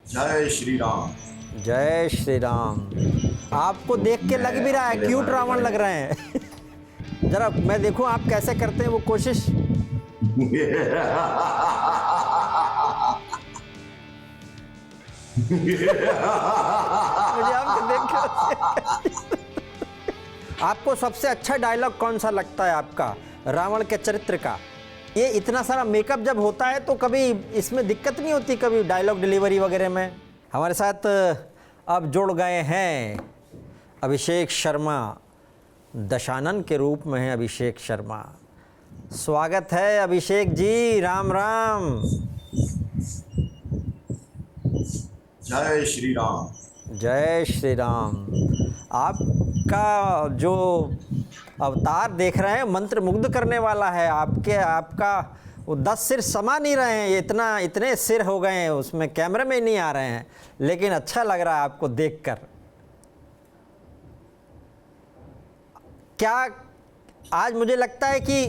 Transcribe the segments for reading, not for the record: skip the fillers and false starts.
जय श्री राम। जय श्री राम। आपको देख के लग भी रहा है क्यूट रावण लग रहे हैं। जरा मैं देखूं आप कैसे करते हैं वो कोशिश। मुझे आपको देख के आपको सबसे अच्छा डायलॉग कौन सा लगता है आपका रावण के चरित्र का? ये इतना सारा मेकअप जब होता है तो कभी इसमें दिक्कत नहीं होती, कभी डायलॉग डिलीवरी वगैरह में? हमारे साथ अब जुड़ गए हैं अभिषेक शर्मा, दशानन के रूप में है अभिषेक शर्मा। स्वागत है अभिषेक जी, राम राम। जय श्री राम। जय श्री राम। आपका जो अवतार देख रहे हैं मंत्र मुग्ध करने वाला है। आपका वो 10 सिर समा नहीं रहे हैं, ये इतने सिर हो गए हैं, उसमें कैमरे में नहीं आ रहे हैं, लेकिन अच्छा लग रहा है आपको देखकर। क्या आज मुझे लगता है कि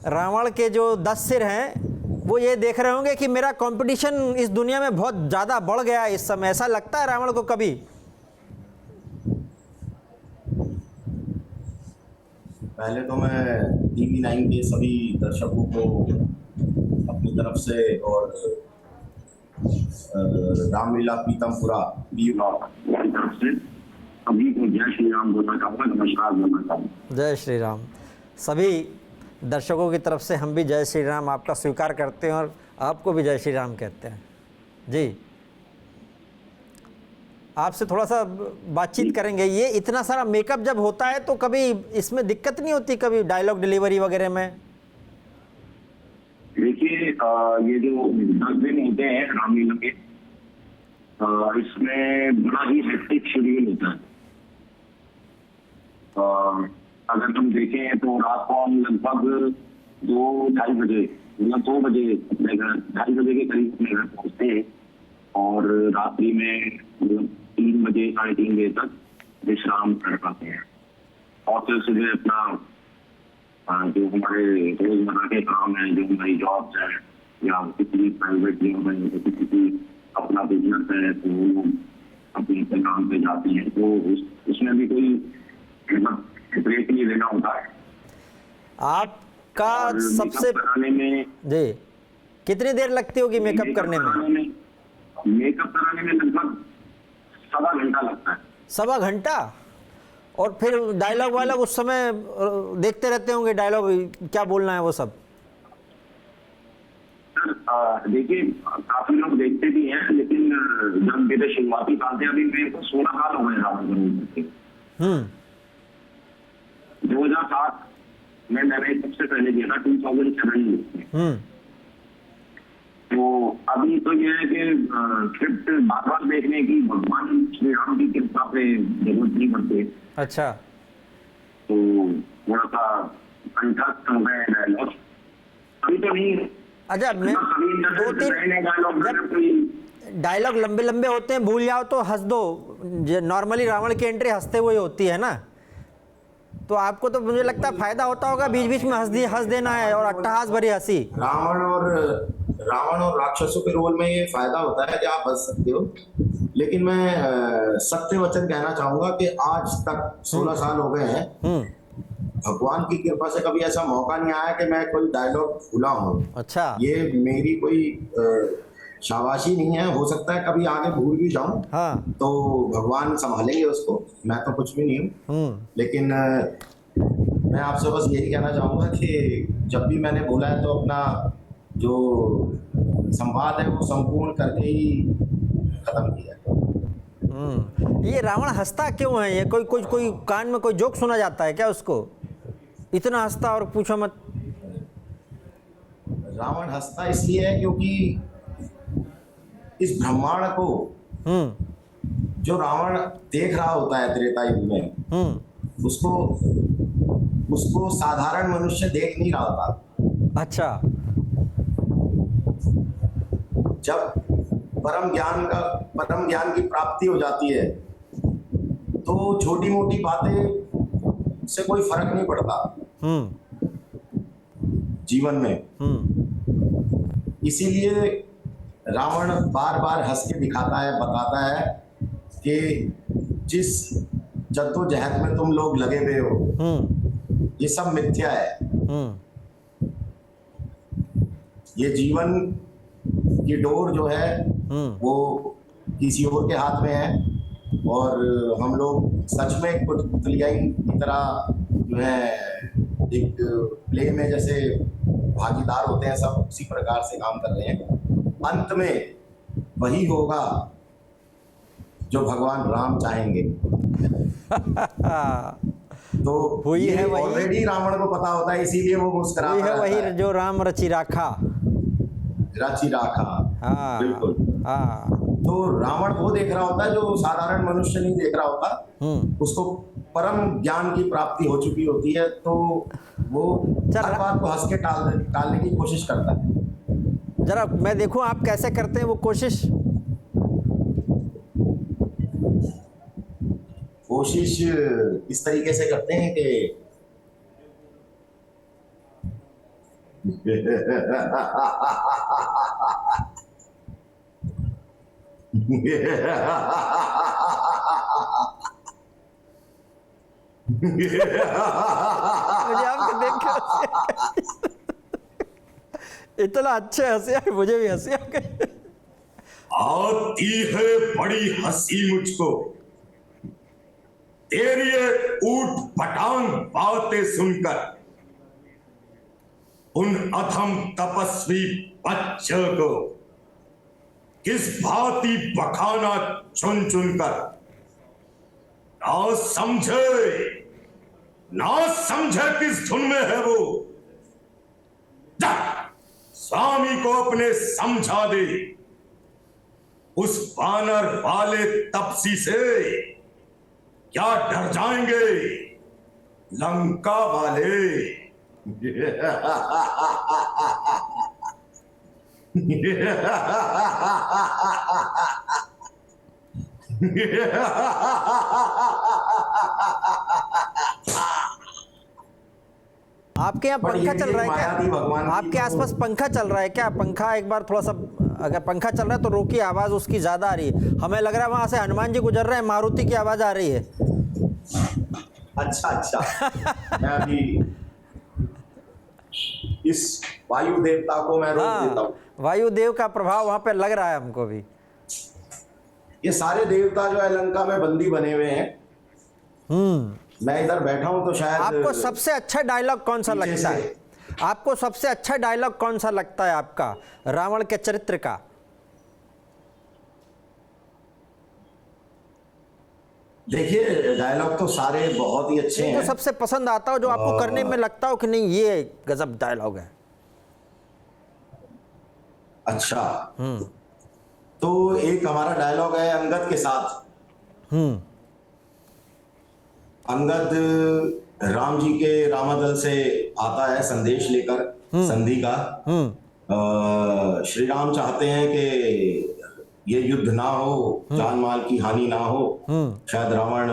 रावण के जो 10 सिर हैं वो ये देख रहे होंगे कि मेरा कंपटीशन इस दुनिया में बहुत ज़्यादा बढ़ गया है इस समय। ऐसा लगता है रावण को कभी? पहले तो मैं TV9 के सभी दर्शकों को अपनी तरफ से और रामलीला पीतमपुरा की तरफ से सभी को जय श्री राम बोलना चाहूँगा, नमस्कार बोलना चाहूँगा। जय श्री राम। सभी दर्शकों की तरफ से हम भी जय श्री राम आपका स्वीकार करते हैं और आपको भी जय श्री राम कहते हैं जी। आपसे थोड़ा सा बातचीत करेंगे। ये इतना सारा मेकअप जब होता है तो कभी इसमें दिक्कत नहीं होती, कभी डायलॉग डिलीवरी वगैरह में? देखिए, ये जो 10 दिन होते हैं रामलीला के, इसमें बड़ा ही हेक्टिक शेड्यूल होता है। अगर हम देखें तो रात को हम लगभग 2-2:30 बजे मतलब 2 बजे अपने घर 2:30 बजे के करीब अपने घर पहुंचते हैं और रात्रि में 3 बजे 3:30 बजे तक विश्राम कर पाते हैं। और फिर सुबह अपना जो हमारे रोजमर्रा के काम है, जो हमारी जॉब्स है या किसी प्राइवेट जॉब है, किसी अपना बिजनेस है, तो वो अपने काम पे जाते हैं, तो उसमें भी कोई मतलब ब्रेक नहीं लेना होता है। आपका सबसे कराने में जी कितनी देर लगती होगी मेकअप करने में? मेकअप कराने में लगभग 1.25 घंटा लगता है। 1.25 घंटा? और फिर डायलॉग वायलॉग उस समय देखते रहते होंगे, डायलॉग क्या बोलना है वो सब? सर देखिए, काफी लोग देखते भी हैं, लेकिन जब मेरे शुरुआती साल थे, अभी मेरे को 16 साल हो गए रावण। 2007 में मैंने सबसे पहले किया था, 2007 में। तो अभी तो ये है कि स्क्रिप्ट बार बार देखने की भगवान श्री राम की कृपा पे जरूरत नहीं पड़ती। अच्छा, तो थोड़ा सा कंठस्थ हो गए डायलॉग, अभी तो नहीं। अच्छा, मैं 2-3 डायलॉग लंबे लंबे होते हैं, भूल जाओ तो हंस दो। नॉर्मली रावण की एंट्री हंसते हुए होती है ना, तो आपको तो मुझे लगता है फायदा होता होगा बीच बीच में हंस देना है और अट्टहास भरी हंसी। रावण और राक्षसों के रोल में ये फायदा होता है कि आप हंस सकते हो, लेकिन मैं सत्य वचन कहना चाहूंगा कि आज तक 16 साल हो गए हैं, भगवान की कृपा से कभी ऐसा मौका नहीं आया कि मैं कोई डायलॉग भूला हूँ। अच्छा, ये मेरी कोई शाबाशी नहीं है, हो सकता है कभी आगे भूल भी जाऊं। हाँ, तो भगवान संभालेंगे उसको, मैं तो कुछ भी नहीं हूँ। लेकिन मैं आपसे बस यही कहना चाहूंगा कि जब भी मैंने बोला है तो अपना जो संवाद है वो संपूर्ण करके ही खत्म किया। ये रावण हंसता क्यों है? ये कोई कान में कोई जोक सुना जाता है क्या उसको? इतना हंसता और पूछो मत। रावण हंसता इसलिए है क्योंकि इस ब्रह्मांड को जो रावण देख रहा होता है त्रेता युग में, उसको साधारण मनुष्य देख नहीं रहा होता। अच्छा, जब परम ज्ञान की प्राप्ति हो जाती है तो छोटी मोटी बातें से कोई फर्क नहीं पड़ता जीवन में। इसीलिए रावण बार बार हंस के दिखाता है, बताता है कि जिस जद्दोजहद में तुम लोग लगे हुए हो ये सब मिथ्या है। ये जीवन की डोर जो है वो किसी और के हाथ में है और हम लोग सच में कठपुतलियाई की तरह जो है एक प्ले में जैसे भागीदार होते हैं, सब उसी प्रकार से काम कर रहे हैं। अंत में वही होगा जो भगवान राम चाहेंगे। तो वही ये है, वही ऑलरेडी रावण को पता होता है, इसीलिए वो मुस्कुराता वही है, रहता वही है। जो राम रचि राखा। रची राखा, हाँ बिल्कुल। हाँ। तो रावण वो देख रहा होता है जो साधारण मनुष्य नहीं देख रहा होता। उसको परम ज्ञान की प्राप्ति हो चुकी होती है, तो वो हर बात को हंस के टालने की कोशिश करता है। जरा मैं देखूं आप कैसे करते हैं वो कोशिश। कोशिश इस तरीके से करते हैं कि मुझे आपको देख के हंसी आ गई। इतना अच्छे हंसी आ गई, मुझे भी हंसी आ गई। आती है बड़ी हंसी मुझको तेरी ये ऊट पटांग बातें सुनकर, उन अधम तपस्वी बच्चों को किस भांति बखाना चुन चुनकर। ना समझे किस धुन में है वो। जा स्वामी को अपने समझा दे, उस वानर वाले तपसी से क्या डर जाएंगे लंका वाले। आपके यहाँ पंखा चल रहा है क्या? आपके आसपास पंखा चल रहा है क्या? पंखा एक बार थोड़ा सा, अगर पंखा चल रहा है तो रोकी, आवाज उसकी ज्यादा आ रही है। हमें लग रहा है वहां से हनुमान जी गुजर रहे हैं, मारुति की आवाज आ रही है। अच्छा मैं अभी इस वायु देवता को मैं रोक देता हूँ। वायुदेव का प्रभाव वहां पे लग रहा है हमको भी। ये सारे देवता जो है लंका में बंदी बने हुए हैं। मैं इधर बैठा हूं तो शायद। आपको सबसे अच्छा डायलॉग कौन सा लगता है? आपको सबसे अच्छा डायलॉग कौन सा लगता है आपका रावण के चरित्र का? देखिए डायलॉग तो सारे बहुत ही अच्छे हैं। जो सबसे पसंद आता हो, जो आपको करने में लगता हो कि नहीं ये गजब डायलॉग है। अच्छा तो एक हमारा डायलॉग है अंगद के साथ। अंगद राम जी के रामादल से आता है संदेश लेकर संधि का। श्री राम चाहते हैं कि ये युद्ध ना हो, जान माल की हानि ना हो। शायद रावण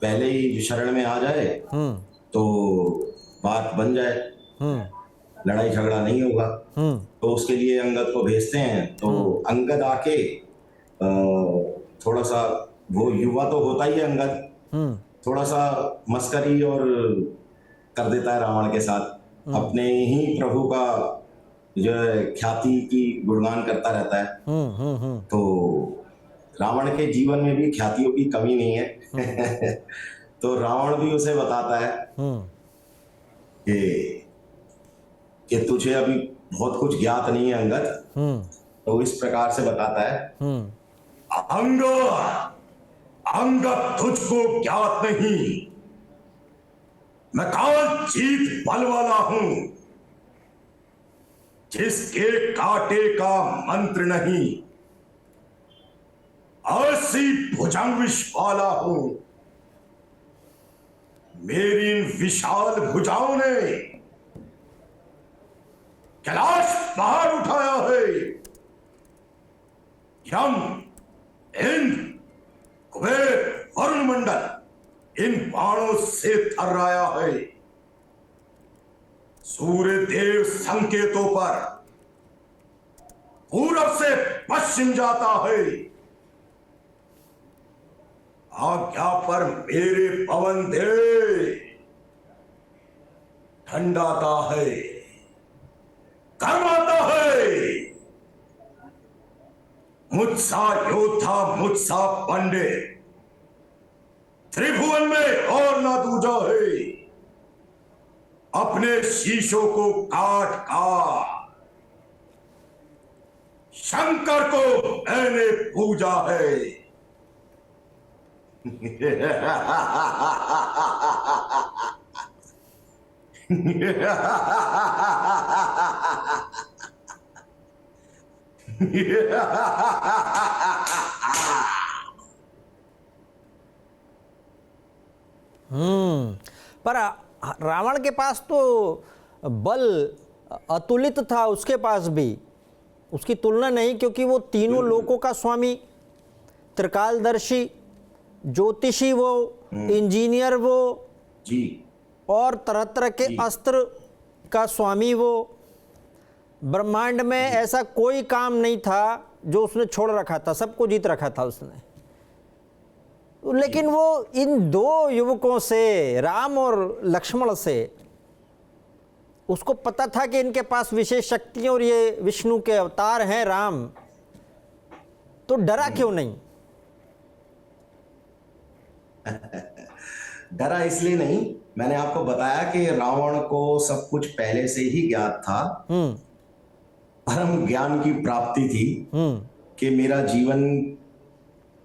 पहले ही शरण में आ जाए तो बात बन जाए, लड़ाई झगड़ा नहीं होगा। तो उसके लिए अंगद को भेजते हैं। तो अंगद आके थोड़ा सा, वो युवा तो होता ही है अंगद, थोड़ा सा मस्करी और कर देता है रावण के साथ। अपने ही प्रभु का जो ख्याति की गुणगान करता रहता है। तो रावण के जीवन में भी ख्यातियों की कमी नहीं है। तो रावण भी उसे बताता है कि तुझे अभी बहुत कुछ ज्ञात नहीं है अंगद। तो इस प्रकार से बताता है, अंगद तुझको ज्ञात नहीं, मैं काल जीत बल वाला हूं, जिसके कांटे का मंत्र नहीं, ऐसी भुजंग विष वाला हूं। मेरी इन विशाल भुजाओं ने कैलाश पहाड़ उठाया है। यम, इंद्र, कुबेर, वरुण मंडल इन बाणों से थर्राया है। सूर्य देव संकेतों पर पूरब से पश्चिम जाता है, आज्ञा पर मेरे पवन दे, ठंडाता है, गर्माता है। मुझसा योद्धा, मुझसा पंडित, त्रिभुवन में और ना दूजा है। अपने शीशों को काट काट शंकर को मैंने पूजा है। पर रावण के पास तो बल अतुलित था, उसके पास भी उसकी तुलना नहीं, क्योंकि वो तीनों लोकों का स्वामी, त्रिकालदर्शी, ज्योतिषी वो, इंजीनियर वो जी, और तरह तरह के अस्त्र का स्वामी वो। ब्रह्मांड में ऐसा कोई काम नहीं था जो उसने छोड़ रखा था, सबको जीत रखा था उसने। लेकिन वो इन दो युवकों से, राम और लक्ष्मण से, उसको पता था कि इनके पास विशेष शक्तियां और ये विष्णु के अवतार हैं राम, तो डरा क्यों नहीं? डरा इसलिए नहीं, मैंने आपको बताया कि रावण को सब कुछ पहले से ही ज्ञात था। परम ज्ञान की प्राप्ति थी कि मेरा जीवन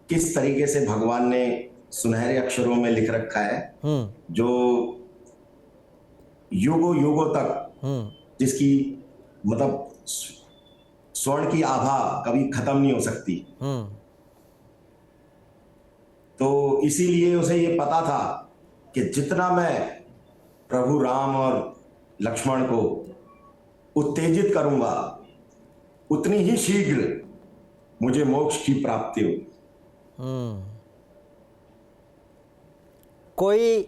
किस तरीके से भगवान ने सुनहरे अक्षरों में लिख रखा है, जो युगों युगों तक, जिसकी मतलब स्वर्ण की आभा कभी खत्म नहीं हो सकती। तो इसीलिए उसे ये पता था कि जितना मैं प्रभु राम और लक्ष्मण को उत्तेजित करूंगा, उतनी ही शीघ्र मुझे मोक्ष की प्राप्ति होगी। कोई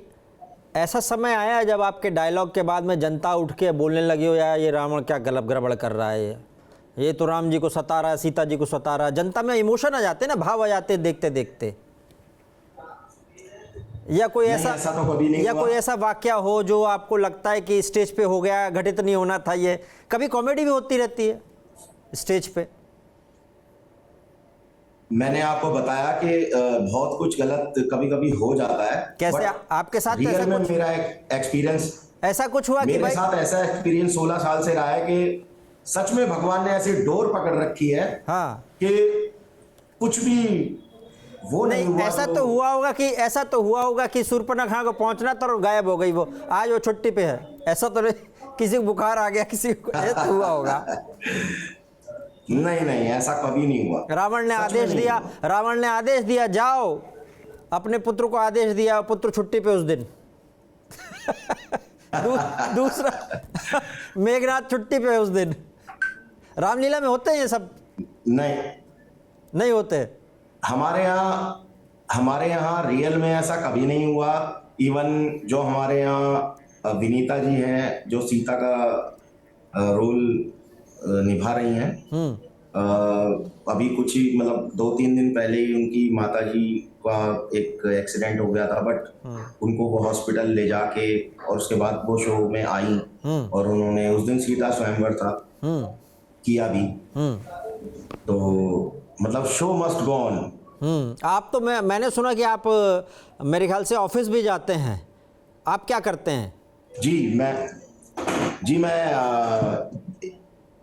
ऐसा समय आया जब आपके डायलॉग के बाद में जनता उठ के बोलने लगी हो, यार ये रावण क्या गलत गड़बड़ कर रहा है, ये तो राम जी को सता रहा है, सीता जी को सता रहा है? जनता में इमोशन आ जाते ना, भाव आ जाते देखते देखते। या कोई ऐसा तो कभी नहीं या हुआ। कोई ऐसा वाकया हो जो आपको लगता है कि स्टेज पे हो गया, घटित नहीं होना था ये? कभी कॉमेडी भी होती रहती है स्टेज पे। मैंने आपको बताया कि बहुत कुछ गलत कभी कभी हो जाता है। कैसे आपके साथ रियल ऐसा में कुछ मेरा एक्सपीरियंस, ऐसा कुछ हुआ कि मेरे भाई? साथ ऐसा एक्सपीरियंस 16 साल से रहा है कि सच में भगवान ने ऐसी डोर पकड़ रखी है हाँ, कि कुछ भी वो नहीं नहीं, हुआ। ऐसा तो हुआ होगा कि शूर्पणखा को पहुंचना था और गायब हो गई वो, आज वो छुट्टी पे है, ऐसा तो नहीं? किसी को बुखार आ गया, किसी को, ऐसा तो हुआ होगा? नहीं नहीं, ऐसा कभी नहीं हुआ। रावण ने आदेश दिया, जाओ, अपने पुत्र को आदेश दिया, पुत्र छुट्टी पे उस दिन। दूसरा मेघनाथ छुट्टी पे उस दिन। रामलीला में होते हैं ये सब? नहीं होते। हमारे यहाँ रियल में ऐसा कभी नहीं हुआ। इवन जो हमारे यहाँ विनीता जी हैं, जो सीता का रोल निभा रही हैं, अभी कुछ ही मतलब 2-3 दिन पहले ही उनकी माता जी का एक एक्सीडेंट हो गया था, बट उनको वो हॉस्पिटल ले जाके और उसके बाद वो शो में आई और उन्होंने उस दिन सीता स्वयंवर था किया भी। तो मतलब शो मस्ट गो ऑन। आप तो मैंने सुना कि आप मेरे ख्याल से ऑफिस भी जाते हैं, आप क्या करते हैं? जी मैं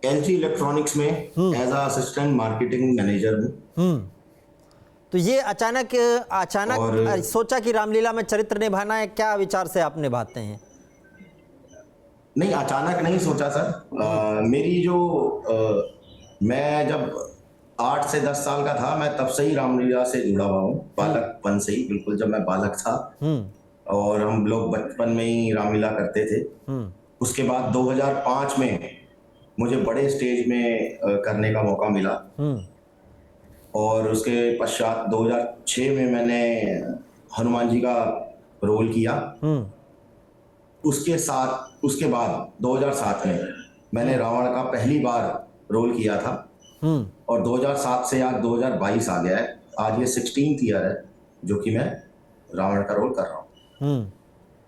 LG इलेक्ट्रॉनिक्स में एज असिस्टेंट मार्केटिंग मैनेजर हूँ। तो ये अचानक सोचा कि रामलीला में चरित्र निभाना है, क्या विचार से आप निभाते हैं? नहीं, अचानक नहीं सोचा सर। मेरी जो मैं जब 8 से 10 साल का था, मैं तब से ही रामलीला से जुड़ा हुआ हूँ, बालकपन से ही, बिल्कुल जब मैं बालक था। और हम लोग बचपन में ही रामलीला करते थे। उसके बाद 2005 में मुझे बड़े स्टेज में करने का मौका मिला और उसके पश्चात 2006 में मैंने हनुमान जी का रोल किया। उसके बाद 2007 में मैंने रावण का पहली बार रोल किया था और 2007 से आज 2022 आ गया है। आज ये 16th ईयर है जो कि मैं रावण का रोल कर रहा हूँ।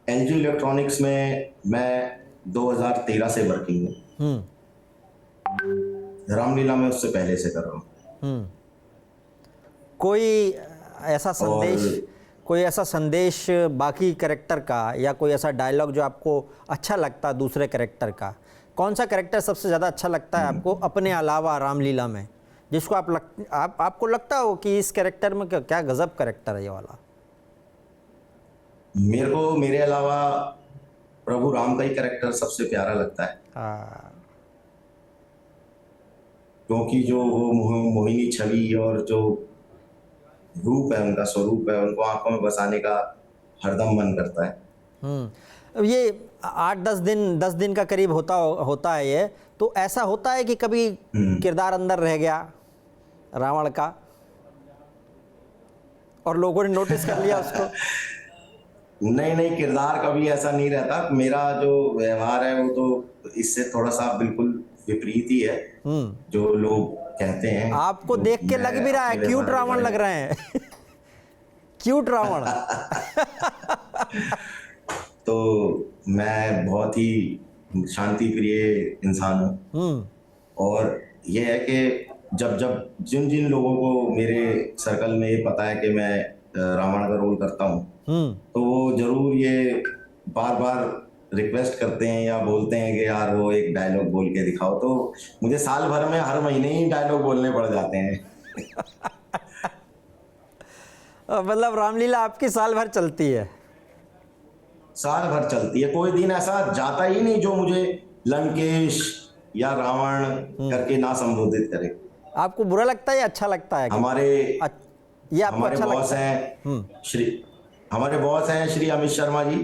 एलजी इलेक्ट्रॉनिक्स में मैं 2013 से वर्किंग हूँ। रामलीला में उससे पहले से कर रहा हूँ। कोई ऐसा संदेश बाकी कैरेक्टर का या कोई ऐसा डायलॉग जो आपको अच्छा लगता है दूसरे कैरेक्टर का, कौन सा कैरेक्टर सबसे ज़्यादा अच्छा लगता है आपको अपने अलावा रामलीला में, जिसको आपको लगता हो कि इस कैरेक्टर में क्या गजब कैरेक्टर है ये वाला? मेरे को मेरे अलावा प्रभु राम का ही कैरेक्टर सबसे प्यारा लगता है। क्योंकि जो वो मोहिनी छवि और जो रूप है, उनका स्वरूप है, उनको आंखों में बसाने का हरदम मन करता है। अब ये 10 दिन का करीब होता है ये, तो ऐसा होता है कि कभी किरदार अंदर रह गया रावण का और लोगों ने नोटिस कर लिया उसको? नहीं, किरदार कभी ऐसा नहीं रहता। मेरा जो व्यवहार है वो तो इससे थोड़ा सा बिल्कुल विपरीत ही है जो लोग कहते हैं। आपको देख के लग भी रहा है क्यूट रावण लग रहे हैं। क्यूट रावण। तो मैं बहुत ही शांति प्रिय इंसान हूँ। और ये है कि जब जिन लोगों को मेरे सर्कल में ये पता है कि मैं रावण का रोल करता हूँ, तो वो जरूर ये बार बार रिक्वेस्ट करते हैं या बोलते हैं कि यार वो एक डायलॉग बोल के दिखाओ। तो मुझे साल भर में हर महीने ही डायलॉग बोलने पड़ जाते हैं। मतलब रामलीला आपकी साल भर चलती है? साल भर चलती है। कोई दिन ऐसा जाता ही नहीं जो मुझे लंकेश या रावण करके ना संबोधित करे। आपको बुरा लगता है या अच्छा लगता है? हमारे अच्छा बॉस हैं हमारे बॉस हैं श्री अमित शर्मा जी,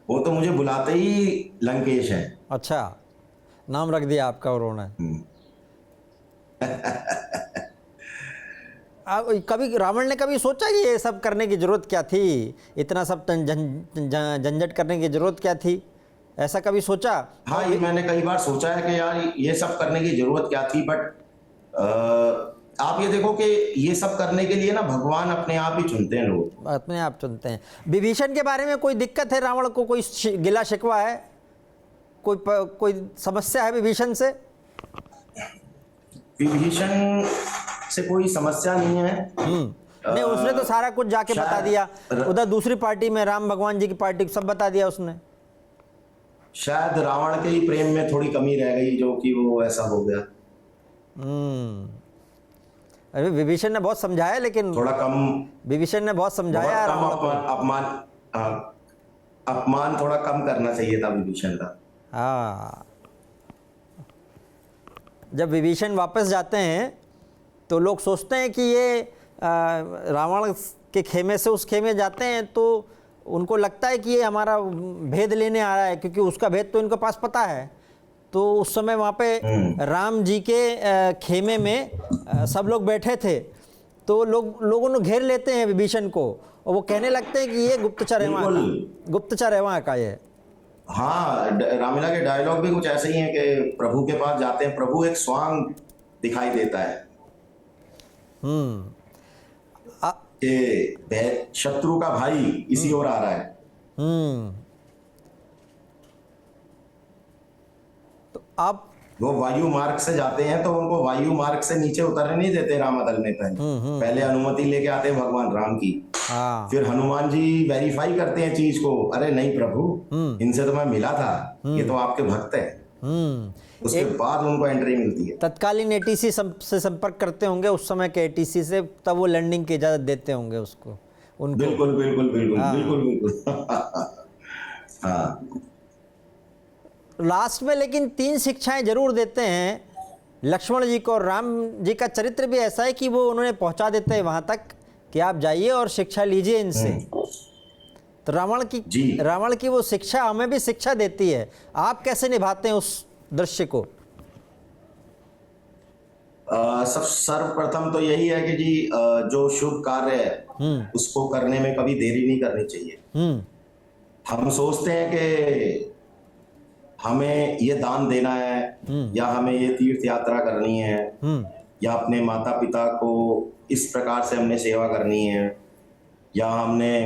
वो तो मुझे बुलाते ही लंकेश हैं। अच्छा, नाम रख दिया आपका उन्होंने। कभी रावण ने कभी सोचा कि ये सब करने की जरूरत क्या थी, इतना सब झंझट करने की जरूरत क्या थी, ऐसा कभी सोचा? हाँ, ये मैंने कई बार सोचा है कि यार ये सब करने की जरूरत क्या थी। बट आप ये देखो कि ये सब करने के लिए ना भगवान अपने आप ही चुनते हैं, लोग अपने आप चुनते हैं। विभीषण के बारे में कोई दिक्कत है रावण को? कोई गिला शिकवा है? कोई समस्या है विभीषण से? विभीषण से कोई समस्या नहीं है। नहीं, उसने तो सारा कुछ जाके बता दिया उधर दूसरी पार्टी में, राम भगवान जी की पार्टी को सब बता दिया उसने। शायद रावण के ही प्रेम में थोड़ी कमी रह गई जो कि वो ऐसा हो गया। अरे विभीषण ने बहुत समझाया, लेकिन थोड़ा कम, विभीषण ने बहुत समझाया रावण को। अपमान थोड़ा कम करना चाहिए था विभीषण का। हाँ, जब विभीषण वापस जाते हैं तो लोग सोचते हैं कि ये रावण के खेमे से उस खेमे जाते हैं, तो उनको लगता है कि ये हमारा भेद लेने आ रहा है, क्योंकि उसका भेद तो इनके पास पता है। तो उस समय वहाँ पे राम जी के खेमे में सब लोग बैठे थे, तो लोगों ने घेर लेते हैं विभीषण को और वो कहने लगते हैं कि ये गुप्तचर है वहाँ का ये। हाँ, रामलीला के डायलॉग भी कुछ ऐसे ही हैं कि प्रभु के पास जाते हैं, प्रभु एक स्वांग दिखाई देता है कि शत्रु का भाई इसी ओर आ रहा है। तो आप वो वायु मार्ग से जाते हैं तो उनको वायु मार्ग से नीचे उतरने नहीं देते रामदल में। पहले अनुमति लेके आते हैं भगवान राम की। फिर हनुमान जी वेरीफाई करते हैं चीज को, अरे नहीं प्रभु, इनसे तो मैं मिला था, ये तो आपके भक्त है। उसके बाद उनको एंट्री मिलती है। तत्कालीन एटीसी से संपर्क करते होंगे उस समय के एटीसी से, तब वो लैंडिंग की इजाजत देते होंगे उसको, उनको। बिल्कुल बिल्कुल बिल्कुल बिल्कुल बिल्कुल। हाँ, लास्ट में लेकिन 3 शिक्षाएं जरूर देते हैं लक्ष्मण जी को। और राम जी का चरित्र भी ऐसा है कि वो उन्होंने पहुंचा देते हैं वहां तक कि आप जाइए और शिक्षा लीजिए इनसे। तो रावण की वो शिक्षा हमें भी शिक्षा देती है। आप कैसे निभाते हैं उस दृश्य को? सर्वप्रथम तो यही है कि जी जो शुभ कार्य है उसको करने में कभी देरी नहीं करनी चाहिए। हम सोचते हैं कि हमें ये दान देना है या हमें ये तीर्थ यात्रा करनी है, या अपने माता पिता को इस प्रकार से हमने सेवा करनी है, या हमने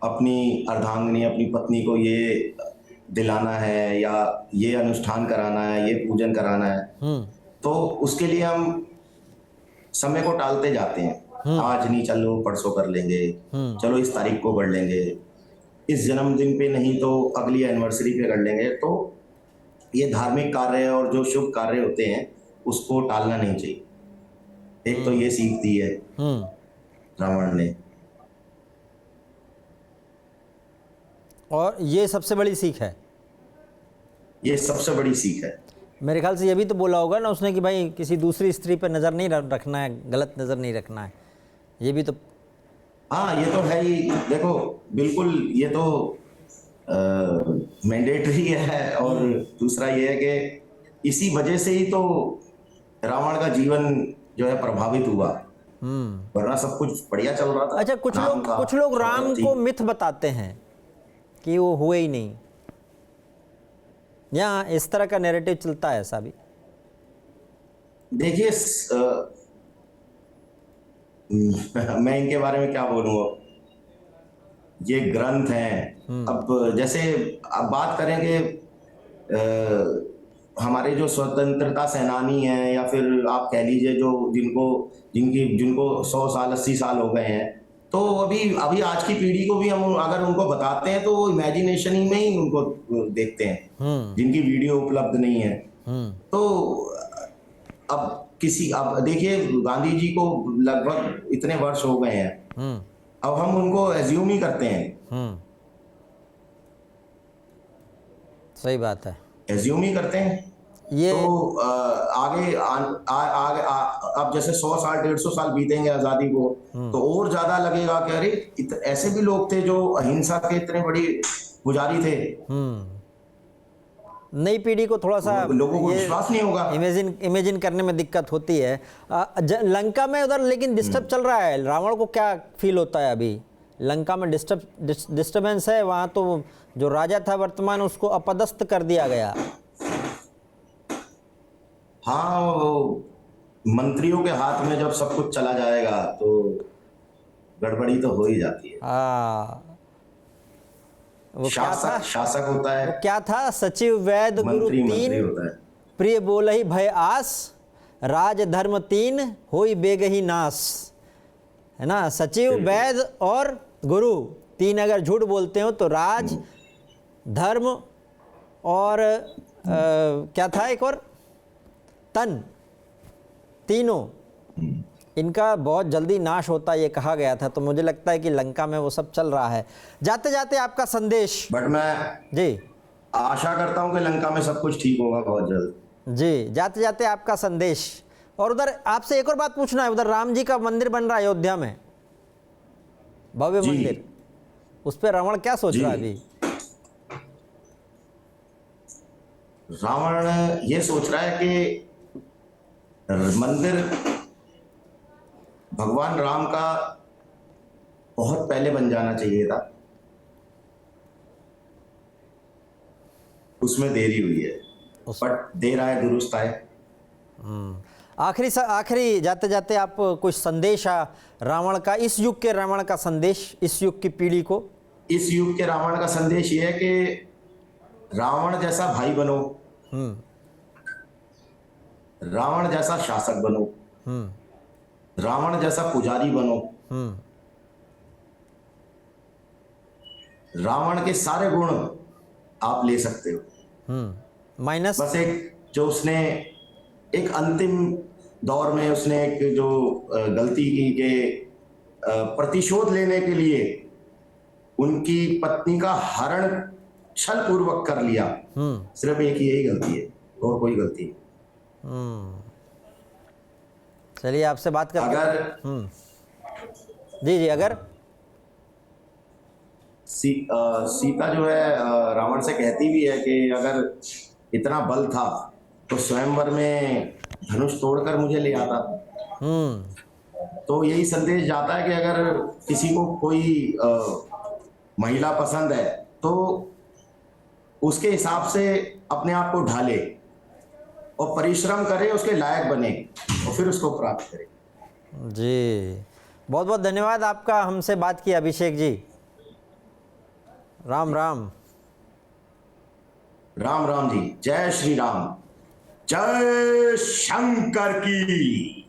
अपनी अर्धांगिनी अपनी पत्नी को ये दिलाना है, या ये अनुष्ठान कराना है, ये पूजन कराना है, तो उसके लिए हम समय को टालते जाते हैं। आज नहीं, चलो परसों कर लेंगे, चलो इस तारीख को कर लेंगे, इस जन्मदिन पे नहीं तो अगली एनिवर्सरी पे कर लेंगे। तो ये धार्मिक कार्य और जो शुभ कार्य होते हैं उसको टालना नहीं चाहिए। एक तो ये सीख दी है रावण ने, और ये सबसे बड़ी सीख है, ये सबसे बड़ी सीख है। मेरे ख्याल से ये भी तो बोला होगा ना उसने कि भाई किसी दूसरी स्त्री पर नज़र नहीं रखना है, गलत नज़र नहीं रखना है, ये भी तो। हाँ, ये तो है ही। देखो, बिल्कुल ये तो मैंडेटरी है। और दूसरा ये है कि इसी वजह से ही तो रावण का जीवन जो है प्रभावित हुआ, वरना सब कुछ बढ़िया चल रहा था। अच्छा, कुछ लोग राम को मिथ बताते हैं कि वो हुए ही नहीं, यहाँ इस तरह का नैरेटिव चलता है, ऐसा भी? देखिए, मैं इनके बारे में क्या बोलूँ, ये ग्रंथ हैं। अब जैसे अब बात करेंगे हमारे जो स्वतंत्रता सेनानी हैं, या फिर आप कह लीजिए जो जिनको 100 साल 80 साल हो गए हैं, तो अभी आज की पीढ़ी को भी हम अगर उनको बताते हैं तो इमेजिनेशन ही में ही उनको देखते हैं, जिनकी वीडियो उपलब्ध नहीं है। तो अब देखिए, गांधी जी को लगभग इतने वर्ष हो गए हैं, अब हम उनको एज्यूम ही करते हैं। सही बात है, एज्यूम ही करते हैं। ये तो आगे अब जैसे 100 साल 150 साल बीतेंगे आजादी को, तो और ज्यादा लगेगा कि अरे ऐसे भी लोग थे जो अहिंसा के इतने बड़ी पुजारी थे। नई पीढ़ी को थोड़ा सा लोगों को विश्वास नहीं होगा, इमेजिन करने में दिक्कत होती है। लंका में उधर लेकिन डिस्टर्ब चल रहा है, रावण को क्या फील होता है अभी? लंका में डिस्टर्बेंस है, वहाँ तो जो राजा था वर्तमान उसको अपदस्थ कर दिया गया। हाँ, मंत्रियों के हाथ में जब सब कुछ चला जाएगा तो गड़बड़ी तो हो ही जाती है। वो क्या था? शासक होता है, वो क्या था? सचिव वैद्य गुरु तीन, प्रिय बोलहि भय आस, राज धर्म तीन होई बेगहि नास, है ना? सचिव वैद्य और गुरु तीन अगर झूठ बोलते हो तो राज धर्म और क्या था एक और, तन, तीनों इनका बहुत जल्दी नाश होता ये कहा गया था। तो मुझे लगता है कि लंका में वो सब चल रहा है। जाते जाते आपका संदेश। बट मैं जी आशा करता हूं कि लंका में सब कुछ ठीक होगा बहुत जल्द। जी, जाते जाते आपका संदेश। और उधर आपसे एक और बात पूछना है, उधर राम जी का मंदिर बन रहा है अयोध्या में, भव्य मंदिर, उस पर रावण क्या सोच रहा है अभी? रावण ये सोच रहा है कि मंदिर भगवान राम का बहुत पहले बन जाना चाहिए था, उसमें देरी हुई है, बट देर आए दुरुस्त आए। आखिरी जाते जाते आप कुछ संदेश रावण का, इस युग के रावण का संदेश, इस युग की पीढ़ी को? इस युग के रावण का संदेश ये है कि रावण जैसा भाई बनो, रावण जैसा शासक बनो, रावण जैसा पुजारी बनो, रावण के सारे गुण आप ले सकते हो, माइनस बस एक जो उसने एक अंतिम दौर में उसने एक जो गलती की कि प्रतिशोध लेने के लिए उनकी पत्नी का हरण छल पूर्वक कर लिया, सिर्फ एक ही यही गलती है और कोई गलती नहीं। चलिए, आपसे बात करके अगर जी अगर सीता जो है रावण से कहती भी है कि अगर इतना बल था तो स्वयंवर में धनुष तोड़कर मुझे ले आता। तो यही संदेश जाता है कि अगर किसी को कोई महिला पसंद है तो उसके हिसाब से अपने आप को ढाले, और परिश्रम करे, उसके लायक बने और फिर उसको प्राप्त करे। जी, बहुत बहुत धन्यवाद आपका हमसे बात किया अभिषेक जी। राम राम। राम राम जी, जय श्री राम। जय शंकर की।